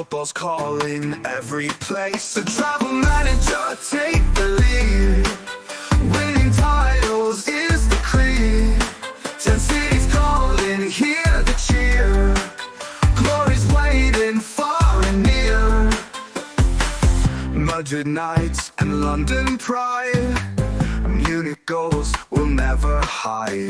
football's calling every place. The travel manager, take the lead. Winning titles is the creed. 10 cities calling, hear the cheer. Glory's waiting far and near. Madrid nights and London pride. Munich goals will never hide.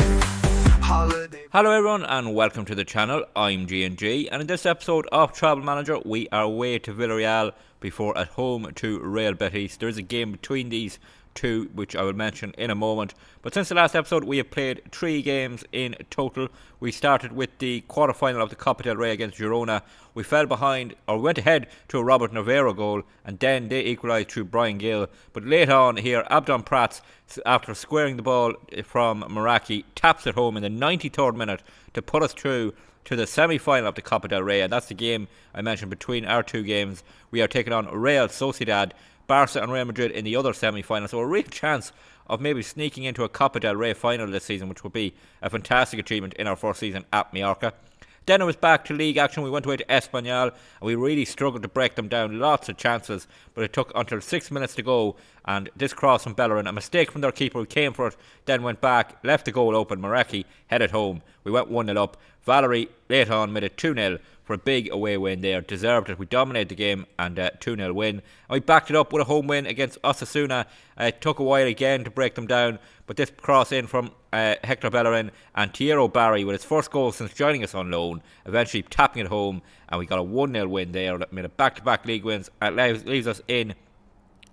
Hello everyone and welcome to the channel. I'm G&G, and in this episode of Travel Manager we are away to Villarreal before at home to Real Betis. There is a game between these two which I will mention in a moment, but since the last episode we have played 3 games in total. We started with the quarter-final of the Copa del Rey against Girona. We fell behind, or we went ahead to a Robert Navarro goal, and then they equalised through Brian Gill. But late on here, Abdon Prats, after squaring the ball from Meraki, taps it home in the 93rd minute to put us through to the semi-final of the Copa del Rey, and that's the game I mentioned between our 2 games. We are taking on Real Sociedad, Barca and Real Madrid in the other semi-final, so a real chance of maybe sneaking into a Copa del Rey final this season, which would be a fantastic achievement in our first season at Mallorca. Then it was back to league action. We went away to Espanyol and we really struggled to break them down. Lots of chances, but it took until 6 minutes to go, and this cross from Bellerin, a mistake from their keeper who came for it, then went back, left the goal open. Meraki headed home. We went 1-0 up. Valerie late on made it 2-0 for a big away win there. Deserved it. We dominated the game and 2-0 win. And we backed it up with a home win against Osasuna. It took a while again to break them down, but this cross in from Hector Bellerin and Thierry Barry with his first goal since joining us on loan, eventually tapping it home, and we got a 1-0 win there that made it back-to-back league wins. It leaves us in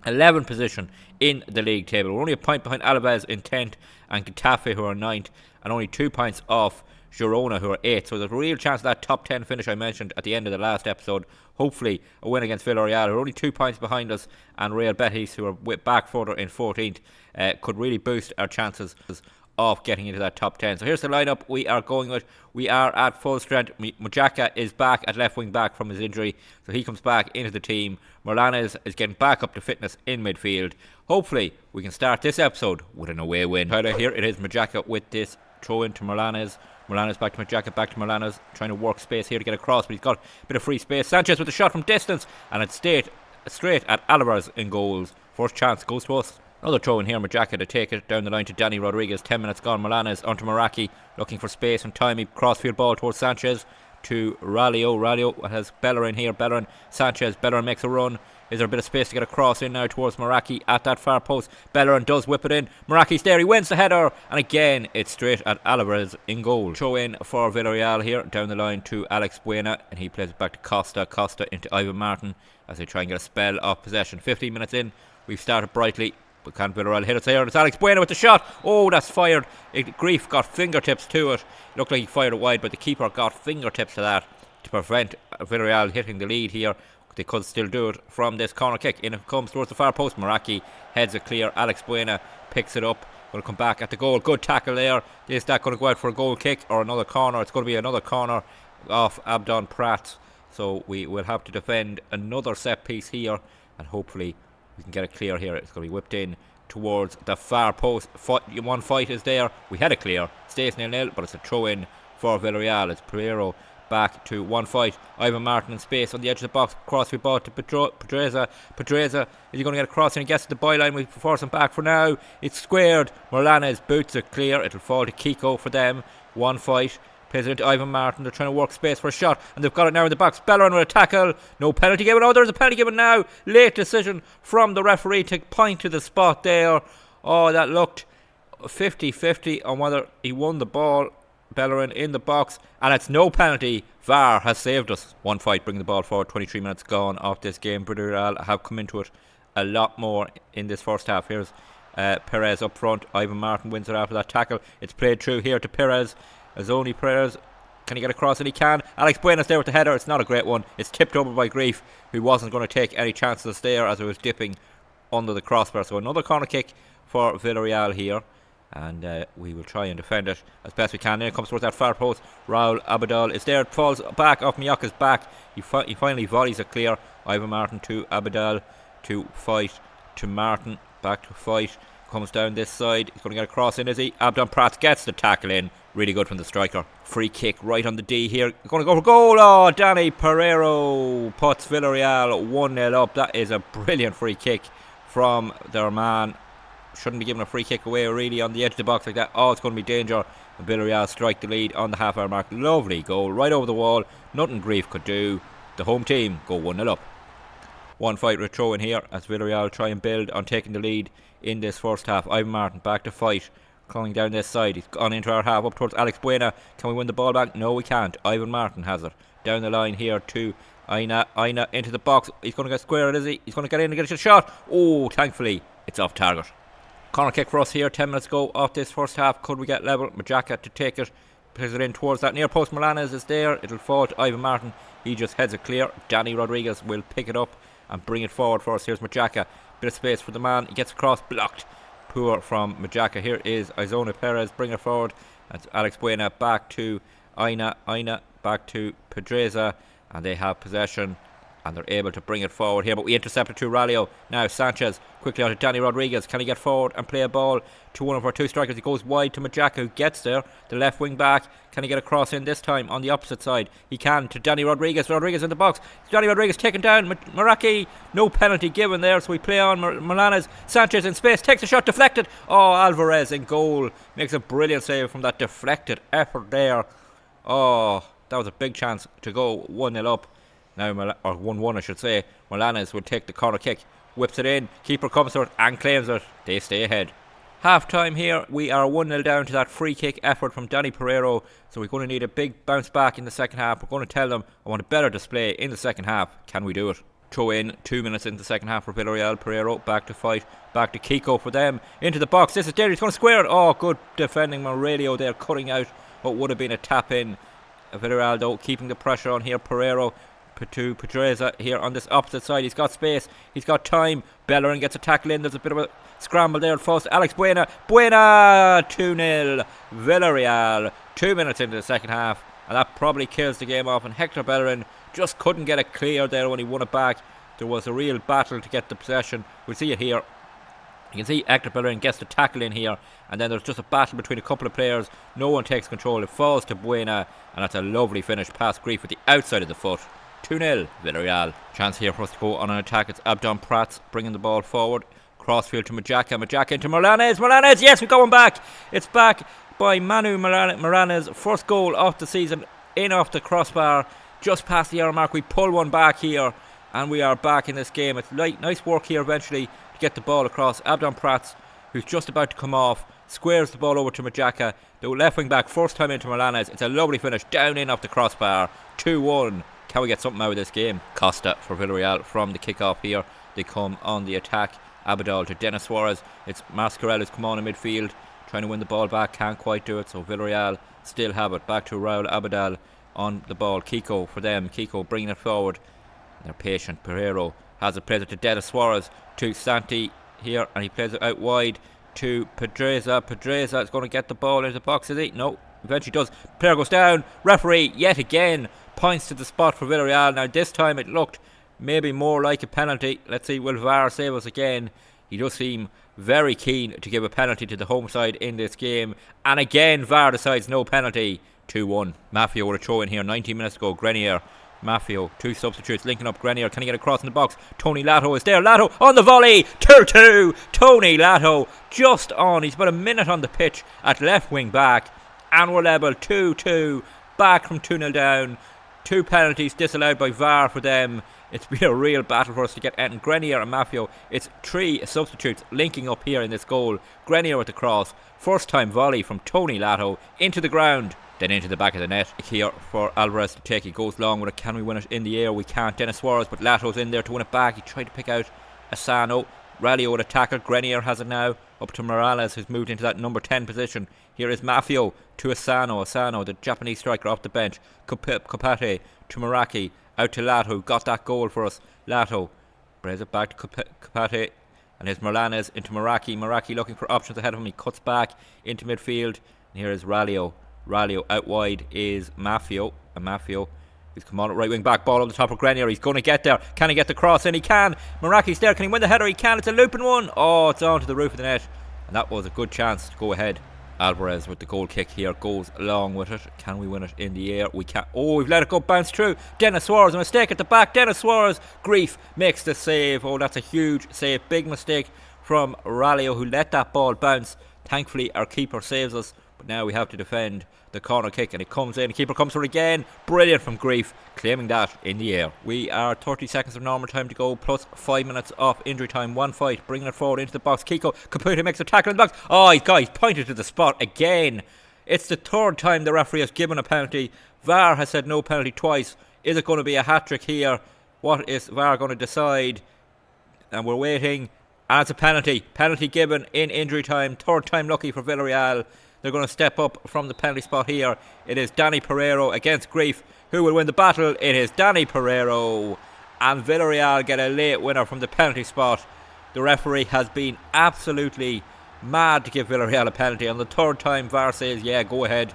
11th position in the league table. We're only a point behind Alaves in 10th and Getafe, who are 9th, and only 2 points off Girona, who are 8th. So there's a real chance of that top 10 finish I mentioned at the end of the last episode. Hopefully a win against Villarreal, who are only 2 points behind us, and Real Betis, who are back further in 14th, could really boost our chances of getting into that top 10. So here's the lineup we are going with. We are at full strength. Mujaka is back at left wing back from his injury, so he comes back into the team. Morlanes is getting back up to fitness in midfield. Hopefully we can start this episode with an away win. Here it is, Mujaka with this throw into Morlanes. Morlanes back to Mujaka, back to Morlanes, trying to work space here to get across, but he's got a bit of free space. Sanchez with a shot from distance, and it's straight at Alvarez in goals. First chance goes to us. Another throw in here, Mujaka to take it down the line to Danny Rodriguez. 10 minutes gone. Morlanes onto Meraki, looking for space and time. He crossfield ball towards Sanchez to Ralio. Ralio has Bellerin here. Bellerin, Sanchez. Bellerin makes a run. Is there a bit of space to get across in now towards Meraki at that far post? Bellerin does whip it in. Meraki's there. He wins the header, and again it's straight at Alvarez in goal. Throw in for Villarreal here down the line to Alex Buena, and he plays it back to Costa. Costa into Ivan Martin as they try and get a spell of possession. 15 minutes in, we've started brightly, but can't Villarreal hit it there? It's Alex Buena with the shot. Oh, that's fired. Grief got fingertips to it. It looked like he fired it wide, but the keeper got fingertips to that to prevent Villarreal hitting the lead here. They could still do it from this corner kick. In it comes towards the far post. Meraki heads it clear. Alex Buena picks it up. Will come back at the goal. Good tackle there. Is that going to go out for a goal kick or another corner? It's going to be another corner off Abdon Prat. So we will have to defend another set piece here, and hopefully we can get it clear here. It's going to be whipped in towards the far post. One fight is there. We had it clear. Stays 0-0, but it's a throw in for Villarreal. It's Pereiro back to one fight. Ivan Martin in space on the edge of the box. Crossfield ball to Pedreza. Pedreza, is he going to get across and he gets to the byline? We force him back for now. It's squared. Morlanes boots it clear. It'll fall to Kiko for them. One fight. Plays it into Ivan Martin. They're trying to work space for a shot, and they've got it now in the box. Bellerin with a tackle. No penalty given. Oh, there's a penalty given now. Late decision from the referee to point to the spot there. Oh, that looked 50-50 on whether he won the ball. Bellerin in the box, and it's no penalty. VAR has saved us. One fight, bringing the ball forward. 23 minutes gone off this game. Villarreal have come into it a lot more in this first half. Here's Perez up front. Ivan Martin wins it after that tackle. It's played through here to Perez. Azoni Perez, can he get across? And he can. Alex Buena's there with the header. It's not a great one. It's tipped over by Grief, who wasn't going to take any chances there as it was dipping under the crossbar. So another corner kick for Villarreal here, and we will try and defend it as best we can. Then it comes towards that far post. Raul Abadal is there. It falls back off Miyaka's back. He finally volleys it clear. Ivan Martin to Abadal to fight to Martin. Back to fight. Comes down this side. He's going to get across in, is he? Abdon Prats gets the tackle in. Really good from the striker. Free kick right on the D here. Going to go for goal. Oh, Danny Pereiro puts Villarreal 1-0 up. That is a brilliant free kick from their man. Shouldn't be giving a free kick away really on the edge of the box like that. Oh, it's going to be danger. And Villarreal strike the lead on the half-hour mark. Lovely goal right over the wall. Nothing Grief could do. The home team go 1-0 up. One fight with throw in here as Villarreal try and build on taking the lead in this first half. Ivan Martin back to fight. Coming down this side. He's gone into our half up towards Alex Buena. Can we win the ball back? No, we can't. Ivan Martin has it. Down the line here to Aina. Aina into the box. He's going to get squared, is he? He's going to get in and get a shot. Oh, thankfully, it's off target. Corner kick for us here. 10 minutes ago off this first half. Could we get level? Majaka to take it. Plays it in towards that near post. Milanes is there. It'll fall to Ivan Martin. He just heads it clear. Danny Rodriguez will pick it up and bring it forward for us. Here's Majaka. Bit of space for the man. He gets across. Blocked. Poor from Majaka. Here is Izona Perez. Bring it forward. That's Alex Buena back to Aina. Aina back to Pedreza. And they have possession. And they're able to bring it forward here. But we intercept it to Ralio. Now Sanchez quickly on to Danny Rodriguez. Can he get forward and play a ball to one of our two strikers? He goes wide to Majaka, who gets there. The left wing back. Can he get a cross in this time on the opposite side? He can to Danny Rodriguez. Rodriguez in the box. Danny Rodriguez taken down. Maraki. No penalty given there. So we play on. Milanes. Sanchez in space. Takes a shot. Deflected. Oh, Alvarez in goal. Makes a brilliant save from that deflected effort there. Oh, that was a big chance to go 1-0 up. Now, or 1-1 I should say. Milanes will take the corner kick. Whips it in. Keeper comes to it and claims it. They stay ahead. Half time here. We are 1-0 down to that free kick effort from Danny Pereiro. So we're going to need a big bounce back in the second half. We're going to tell them I want a better display in the second half. Can we do it? Throw in 2 minutes into the second half for Villarreal. Pereiro back to fight. Back to Kiko for them. Into the box. This is dangerous. He's going to square it. Oh, good defending. Morelio there cutting out what would have been a tap in. Villarreal though keeping the pressure on here. Pereiro to Pedreza here on this opposite side. He's got space, he's got time. Bellerin gets a tackle in. There's a bit of a scramble there first. Alex Buena 2-0 Villarreal. 2 minutes into the second half, and that probably kills the game off. And Hector Bellerin just couldn't get it clear there when he won it back. There was a real battle to get the possession. We'll see it here. You can see Hector Bellerin gets the tackle in here, and then there's just a battle between a couple of players. No one takes control. It falls to Buena, and that's a lovely finish past Grief with the outside of the foot. 2-0 Villarreal. Chance here for us to go on an attack. It's Abdon Prats bringing the ball forward. Crossfield to Majaka. Majaka into Milanes. Milanes, yes, we're going back. It's back by Manu Milanes. First goal of the season. In off the crossbar. Just past the hour mark. We pull one back here, and we are back in this game. It's nice work here eventually to get the ball across. Abdon Prats, who's just about to come off, squares the ball over to Majaka. The left wing back, first time into Milanes. It's a lovely finish. Down in off the crossbar. 2-1. Can we get something out of this game? Costa for Villarreal from the kick-off here. They come on the attack. Abadal to Denis Suarez. It's Mascarell who's come on in midfield, trying to win the ball back. Can't quite do it, so Villarreal still have it. Back to Raul Abadal on the ball. Kiko for them. Kiko bringing it forward. They're patient. Pereiro has it. Plays it to Denis Suarez. To Santi here, and he plays it out wide to Pedreza. Pedreza is going to get the ball into the box, is he? No, eventually does. Player goes down. Referee yet again points to the spot for Villarreal. Now this time it looked maybe more like a penalty. Let's see, will VAR save us again? He does seem very keen to give a penalty to the home side in this game, and again VAR decides no penalty. 2-1. Mafio with a throw in here 19 minutes ago. Grenier, Mafio, two substitutes linking up. Grenier, can he get across in the box? Tony Lato is there. Lato on the volley. 2-2. Tony Lato just on. He's about a minute on the pitch at left wing back, and we're level 2-2. Back from 2-0 down. Two penalties disallowed by VAR for them. It's been a real battle for us to get Eton. Grenier and Mafio. It's three substitutes linking up here in this goal. Grenier with the cross. First time volley from Tony Lato into the ground, then into the back of the net. Here for Alvarez to take. He goes long with it. Can we win it in the air? We can't. Denis Suarez, but Lato's in there to win it back. He tried to pick out Asano. Ralio with a tackle. Grenier has it now. Up to Morales, who's moved into that number 10 position. Here is Mafio to Asano. Asano, the Japanese striker off the bench. Kopate to Meraki. Out to Lato, got that goal for us. Lato brings it back to Kopate. And here's Morlanes into Meraki. Meraki looking for options ahead of him. He cuts back into midfield. And here is Ralio. Ralio out wide is Mafio. And Mafio, he's come on at right wing back. Ball on the top of Grenier. He's going to get there. Can he get the cross in? He can. Meraki's there. Can he win the header? He can. It's a looping one. Oh, it's on to the roof of the net. And that was a good chance to go ahead. Alvarez with the goal kick here goes along with it. Can we win it in the air? We can't. Oh, we've let it go bounce through. Dennis Suarez, a mistake at the back. Dennis Suarez, grief, makes the save. Oh, that's a huge save. Big mistake from Ralio, who let that ball bounce. Thankfully, our keeper saves us. But now we have to defend the corner kick, and it comes in. The keeper comes for it again. Brilliant from Grief, claiming that in the air. We are 30 seconds of normal time to go, plus 5 minutes off injury time. One fight, bringing it forward into the box. Kiko Caputo makes a tackle in the box. Oh, he's pointed to the spot again. It's the third time the referee has given a penalty. VAR has said no penalty twice. Is it going to be a hat-trick here? What is VAR going to decide? And we're waiting. And it's a penalty. Penalty given in injury time. Third time lucky for Villarreal. They're going to step up from the penalty spot here. It is Danny Pereiro against Grief. Who will win the battle? It is Danny Pereiro. And Villarreal get a late winner from the penalty spot. The referee has been absolutely mad to give Villarreal a penalty. On the third time, VAR says, yeah, go ahead.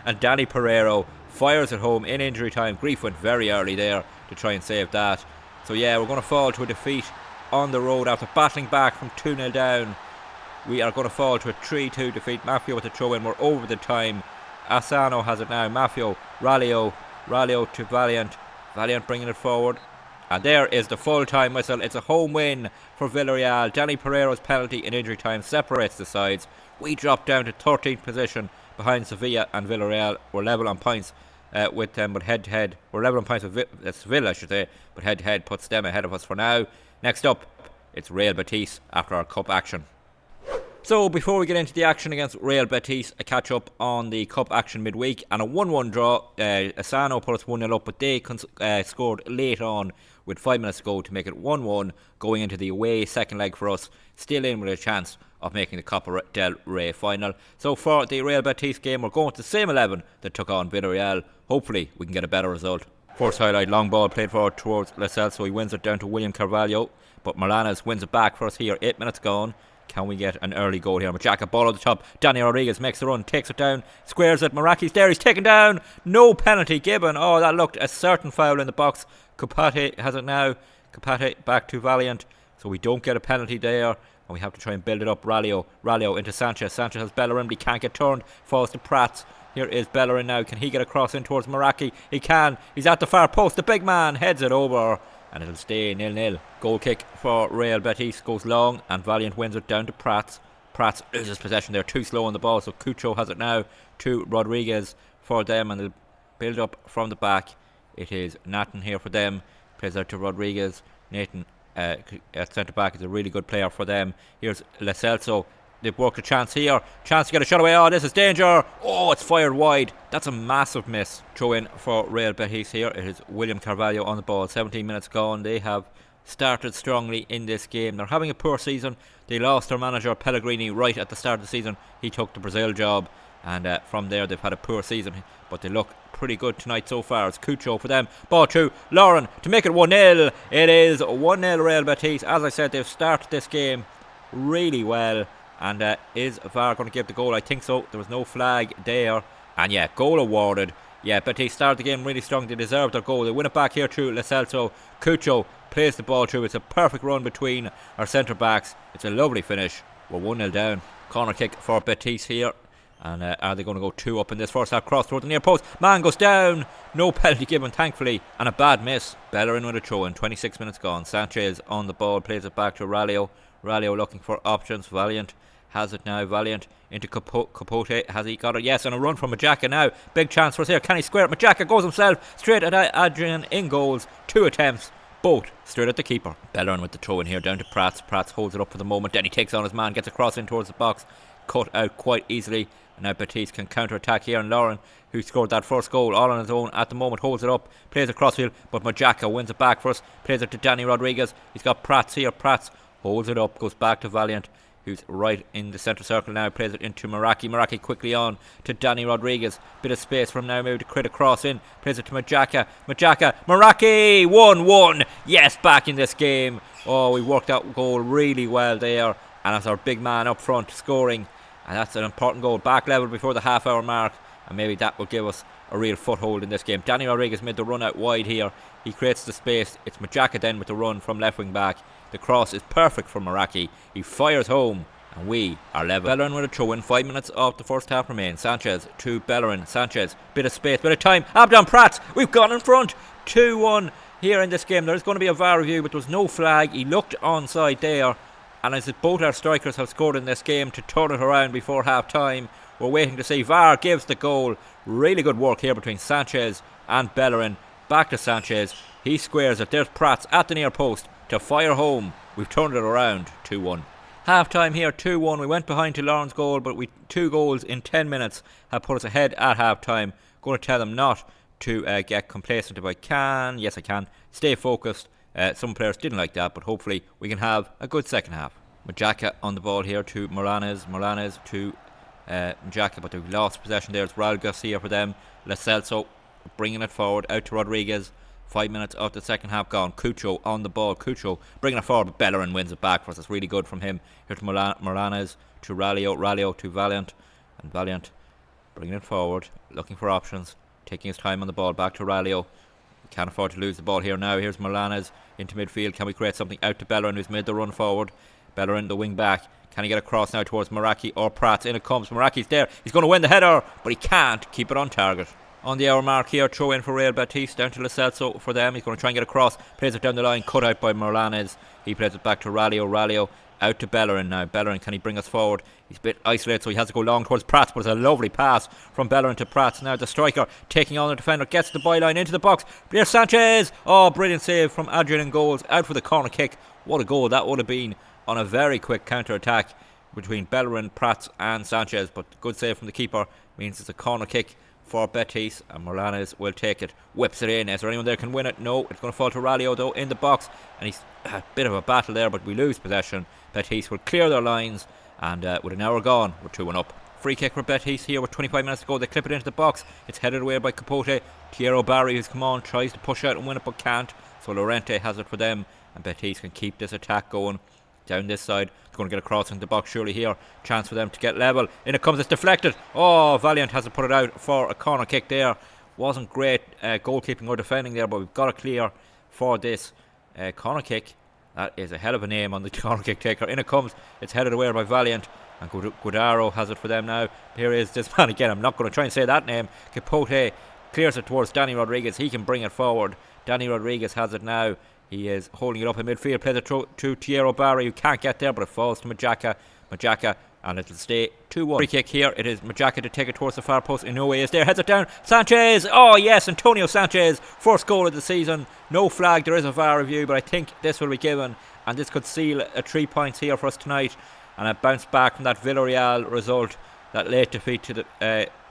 And Danny Pereiro fires it home in injury time. Grief went very early there to try and save that. So yeah, we're going to fall to a defeat on the road after battling back from 2-0 down. We are going to fall to a 3-2 defeat. Maffio with the throw in. We're over the time. Asano has it now. Maffio, Ralio to Valiant. Valiant bringing it forward. And there is the full time whistle. It's a home win for Villarreal. Danny Pereiro's penalty in injury time separates the sides. We drop down to 13th position behind Sevilla and Villarreal. We're level on points with them, but head to head. We're level on points with Sevilla, I should say. But head to head puts them ahead of us for now. Next up, it's Real Betis after our cup action. So before we get into the action against Real Betis, a catch up on the cup action midweek and a 1-1 draw. Asano put us 1-0 up, but they scored late on with 5 minutes to go to make it 1-1 going into the away second leg for us, still in with a chance of making the Copa del Rey final. So for the Real Betis game, we're going with the same 11 that took on Villarreal. Hopefully we can get a better result. First highlight, long ball played forward towards Lascelles, so he wins it down to William Carvalho, but Morlanes wins it back for us here. 8 minutes gone. Can we get an early goal here? Majaka ball at the top. Danny Rodriguez makes the run, takes it down, squares it. Maraki's there, he's taken down. No penalty given. Oh, that looked a certain foul in the box. Kupate has it now. Kupate back to Valiant. So we don't get a penalty there. And we have to try and build it up. Ralio into Sanchez. Sanchez has Bellerin, but he can't get turned. Falls to Prats. Here is Bellerin now. Can he get across in towards Maraki? He can. He's at the far post. The big man heads it over. And it'll stay 0-0. Goal kick for Real Betis goes long, and Valiant wins it down to Prats. Prats loses possession there, too slow on the ball, so Cucho has it now to Rodriguez for them, and they'll build up from the back. It is Nathan here for them, plays out to Rodriguez. Nathan at centre back is a really good player for them. Here's Lo Celso. They've worked a chance here. Chance to get a shot away. Oh, this is danger. Oh, it's fired wide. That's a massive miss. Throw in for Real Betis here. It is William Carvalho on the ball. 17 minutes gone. They have started strongly in this game. They're having a poor season. They lost their manager Pellegrini right at the start of the season. He took the Brazil job, and from there they've had a poor season. But they look pretty good tonight so far. It's Cucho for them. Ball to Lauren to make it 1-0. It is 1-0 Real Betis. As I said, they've started this game really well. And is VAR going to give the goal? I think so. There was no flag there. And yeah, goal awarded. Yeah, Betis started the game really strong. They deserved their goal. They win it back here to Lo Celso. Cucho plays the ball through. It's a perfect run between our centre backs. It's a lovely finish. We're 1-0 down. Corner kick for Betis here. And are they going to go 2 up in this first half? Cross toward the near post. Man goes down. No penalty given, thankfully. And a bad miss. Bellerin with a throw in. 26 minutes gone. Sanchez on the ball. Plays it back to Ralio. Ralio looking for options. Valiant has it now. Valiant into Capote. Has he got it? Yes, and a run from Majaka now. Big chance for us here. Can he square it? Majaka goes himself straight at Adrian in goals. 2 attempts, both straight at the keeper. Bellerin with the throw in here down to Prats. Prats holds it up for the moment. Then he takes on his man, gets across in towards the box. Cut out quite easily. And now Betis can counter attack here. And Lauren, who scored that first goal all on his own at the moment, holds it up. Plays across field, but Majaka wins it back for us. Plays it to Danny Rodriguez. He's got Prats here. Prats holds it up, goes back to Valiant, who's right in the centre circle now. Plays it into Maraki. Maraki quickly on to Danny Rodriguez. Bit of space from now, maybe to crit across in. Plays it to Majaka. Maraki! 1-1. Yes, back in this game. Oh, we worked that goal really well there. And that's our big man up front scoring. And that's an important goal. Back level before the half hour mark. And maybe that will give us a real foothold in this game. Danny Rodriguez made the run out wide here. He creates the space. It's Majaka then with the run from left wing back. The cross is perfect for Maraki. He fires home And we are level. Bellerin with a throw in. 5 minutes of the first half remain. Sanchez to Bellerin. Sanchez, bit of space, bit of time. Abdon Prats, we've gone in front. 2-1 here in this game. There's going to be a VAR review, but there was no flag. He looked onside there. And as both our strikers have scored in this game to turn it around before half time, we're waiting to see. VAR gives the goal. Really good work here between Sanchez and Bellerin. Back to Sanchez. He squares it. There's Prats at the near post to fire home. We've turned it around. 2-1. Half time here, 2-1. We went behind to Lauren's goal, but 2 goals in 10 minutes have put us ahead at half time. Going to tell them not to get complacent if I can. Yes, I can. Stay focused. Some players didn't like that, but hopefully we can have a good second half. Majaka on the ball here to Moranes. Moranes to Majaka, but they've lost possession there. It's Raul Garcia for them. Lo Celso bringing it forward out to Rodriguez. 5 minutes of the second half gone. Cucho on the ball. Cucho bringing it forward, but Bellerin wins it back for us. It's really good from him. Here to Moranes, to Ralio. Ralio to Valiant. And Valiant bringing it forward, looking for options, taking his time on the ball. Back to Ralio. We can't afford to lose the ball here now. Here's Moranes into midfield. Can we create something out to Bellerin, who's made the run forward? Bellerin, the wing back. Can he get across now towards Meraki or Prats? In it comes. Meraki's there. He's going to win the header, but he can't keep it on target. On the hour mark here, throw in for Real Betis, down to Lo Celso for them. He's going to try and get across, plays it down the line, cut out by Morlanes. He plays it back to Ralio. Ralio out to Bellerin now. Bellerin, can he bring us forward? He's a bit isolated, so he has to go long towards Prats, but it's a lovely pass from Bellerin to Prats. Now the striker taking on the defender, gets the byline into the box. There's Sanchez. Oh, brilliant save from Adrian in goals, out for the corner kick. What a goal that would have been on a very quick counter attack between Bellerin, Prats and Sanchez, but good save from the keeper means it's a corner kick for Betis, and Morlanes will take it, whips it in. Is there anyone there can win it? No, it's going to fall to Ralio though in the box, and he's a bit of a battle there, but we lose possession. Betis will clear their lines, and with an hour gone, we're 2-1 up. Free kick for Betis here with 25 minutes to go. They clip it into the box. It's headed away by Capote. Thierry Barry, who's come on, tries to push out and win it, but can't. So Lorente has it for them, and Betis can keep this attack going down this side. It's going to get across into the box surely here. Chance for them to get level. In it comes, it's deflected. Oh, Valiant has to put it out for a corner kick there. Wasn't great goalkeeping or defending there, but we've got it clear for this corner kick. That is a hell of a name on the corner kick taker. In it comes, it's headed away by Valiant, and Guidaro has it for them now. Here is this man again. I'm not going to try and say that name. Capote clears it towards Danny Rodriguez. He can bring it forward. Danny Rodriguez has it now. He is holding it up in midfield. Plays it to Thierry Barry, who can't get there, but it falls to Majaka. Majaka, and it'll stay 2-1. Free kick here. It is Majaka to take it towards the far post. Inoue is there. Heads it down. Sanchez. Oh, yes. Antonio Sanchez. First goal of the season. No flag. There is a VAR review, but I think this will be given. And this could seal 3 points here for us tonight. And a bounce back from that Villarreal result. That late defeat to the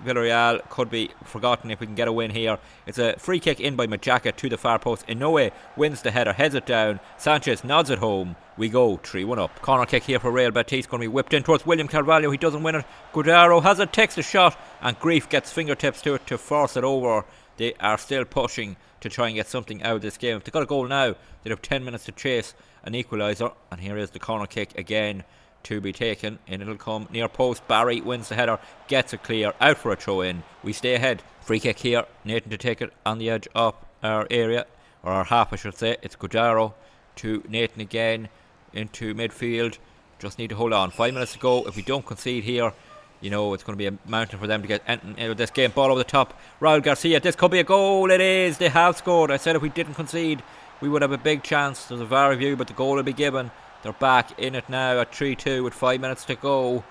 Villarreal could be forgotten if we can get a win here. It's a free kick in by Majaka to the far post. Inoue wins the header, heads it down. Sanchez nods it home. We go 3-1 up. Corner kick here for Real Betis, going to be whipped in towards William Carvalho. He doesn't win it. Guidaro has it, takes a shot, and Grief gets fingertips to it to force it over. They are still pushing to try and get something out of this game. If they got a goal now, they'd have 10 minutes to chase an equaliser. And here is the corner kick again to be taken, and it'll come near post. Barry wins the header, gets it clear, out for a throw in. We stay ahead. Free kick here. Nathan to take it on the edge of our area, or our half I should say. It's Guidaro to Nathan again into midfield. Just need to hold on. 5 minutes to go. If we don't concede here, you know it's going to be a mountain for them to get into this game. Ball over the top. Raul Garcia. This could be a goal. It is. They have scored. I said if we didn't concede, we would have a big chance. There's a VAR review, but the goal will be given. They're back in it now at 3-2 with 5 minutes to go.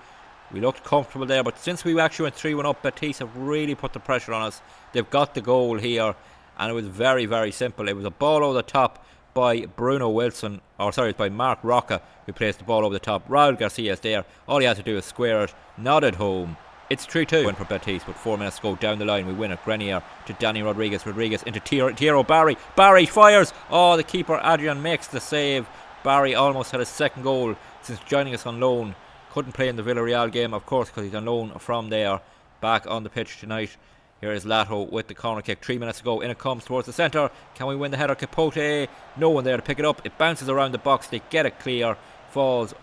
We looked comfortable there, but since we actually went 3-1 up, Betis have really put the pressure on us. They've got the goal here, and it was very, very simple. It was a ball over the top by Bruno Wilson, or sorry, it's by Mark Rocca, who placed the ball over the top. Raul Garcia is there. All he had to do is square it, nod it home. It's 3-2 win for Betis with 4 minutes to go. Down the line we win it. Grenier to Danny Rodriguez. Rodriguez into Thierry Barry. Barry fires. Oh, the keeper Adrian makes the save. Barry almost had his second goal since joining us on loan. Couldn't play in the Villarreal game, of course, because he's on loan from there. Back on the pitch tonight. Here is Lato with the corner kick. 3 minutes to go. In it comes towards the centre. Can we win the header? Capote. No one there to pick it up. It bounces around the box. They get it clear. Falls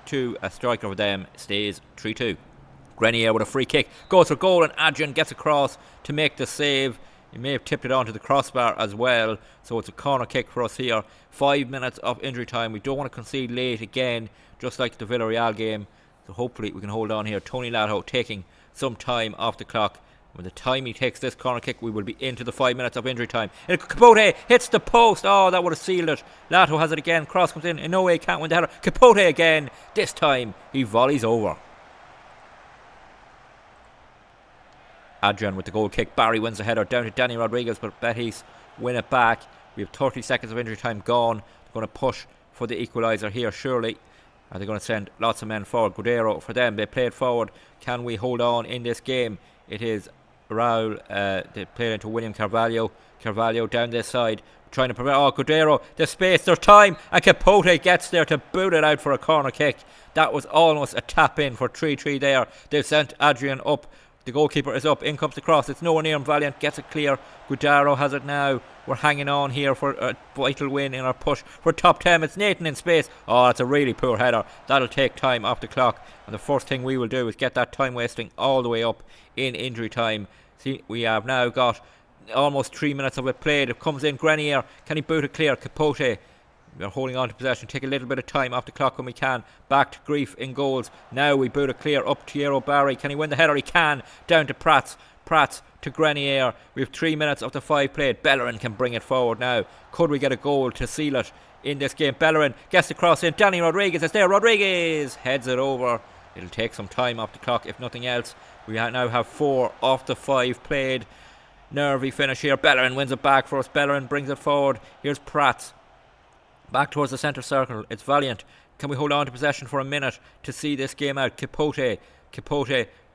to a striker for them. Stays 3-2. Grenier with a free kick. Goes for goal, and Adrian gets across to make the save. He may have tipped it onto the crossbar as well. So it's a corner kick for us here. 5 minutes of injury time. We don't want to concede late again, just like the Villarreal game. So hopefully we can hold on here. Tony Lato taking some time off the clock. When the time he takes this corner kick, we will be into the 5 minutes of injury time. And Capote hits the post. Oh, that would have sealed it. Lato has it again. Cross comes in. No way, can't win the header. Capote again. This time he volleys over. Adrian with the goal kick. Barry wins the header down to Danny Rodriguez, but Betis win it back. We have 30 seconds of injury time gone. They're going to push for the equaliser here, surely. Are they going to send lots of men forward? Gudero for them. They played forward. Can we hold on in this game? It is Raul. They played into William Carvalho. Carvalho down this side, trying to prevent. Oh, Gudero. There's space. There's time. And Capote gets there to boot it out for a corner kick. That was almost a tap in for 3-3 there. They've sent Adrian up. The goalkeeper is up. In comes the cross. It's nowhere near him. Valiant gets it clear. Gudero has it now. We're hanging on here for a vital win in our push for top 10. It's Nathan in space. Oh, that's a really poor header. That'll take time off the clock. And the first thing we will do is get that time wasting all the way up in injury time. See, we have now got almost 3 minutes of it played. It comes in. Grenier. Can he boot it clear? Capote. We're holding on to possession. Take a little bit of time off the clock when we can. Back to Grief in goals. Now we boot it clear up to Thierry Barry. Can he win the header? He can. Down to Prats. Prats to Grenier. We have 3 minutes of the 5 played. Bellerin can bring it forward now. Could we get a goal to seal it in this game? Bellerin gets the cross in. Danny Rodriguez is there. Rodriguez heads it over. It'll take some time off the clock if nothing else. We now have 4 off the 5 played. Nervy finish here. Bellerin wins it back for us. Bellerin brings it forward. Here's Prats. Back towards the centre circle. It's Valiant. Can we hold on to possession for a minute to see this game out? Capote.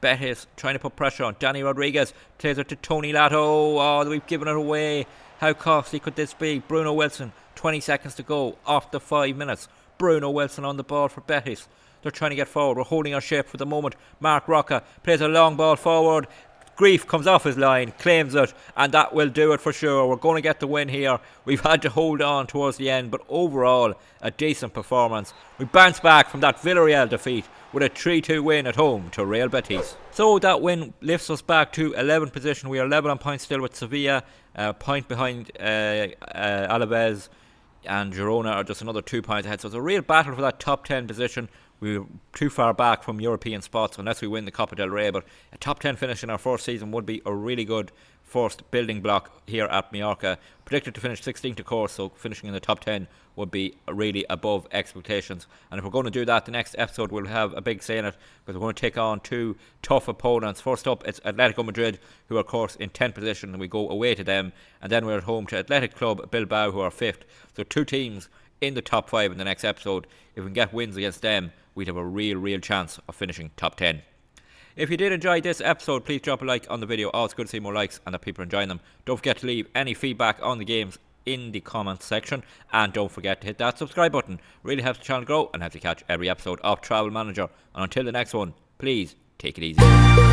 Betis trying to put pressure on. Danny Rodriguez plays it to Tony Lato. Oh, we've given it away. How costly could this be? Bruno Wilson. 20 seconds to go off the 5 minutes. Bruno Wilson on the ball for Betis. They're trying to get forward. We're holding our shape for the moment. Mark Rocca plays a long ball forward. Grief comes off his line, claims it, and that will do it for sure. We're going to get the win here. We've had to hold on towards the end, but overall, a decent performance. We bounce back from that Villarreal defeat with a 3-2 win at home to Real Betis. So that win lifts us back to 11th position. We are level on points still with Sevilla, a point behind Alaves, and Girona are just another 2 points ahead. So it's a real battle for that top 10 position. We're too far back from European spots unless we win the Copa del Rey, but a top 10 finish in our first season would be a really good first building block here at Mallorca. Predicted to finish 16th, of course, so finishing in the top 10 would be really above expectations. And if we're going to do that, the next episode we'll have a big say in it, because we're going to take on 2 tough opponents. First up, it's Atletico Madrid, who are, of course, in 10th position, and we go away to them. And then we're at home to Athletic Club Bilbao, who are 5th. So 2 teams in the top 5 in the next episode. If we can get wins against them, we'd have a real chance of finishing top 10. If you did enjoy this episode, please drop a like on the video. Oh, it's good to see more likes and that people are enjoying them. Don't forget to leave any feedback on the games in the comments section, and don't forget to hit that subscribe button. Really helps the channel grow and helps you catch every episode of Travel Manager. And until the next one, please take it easy.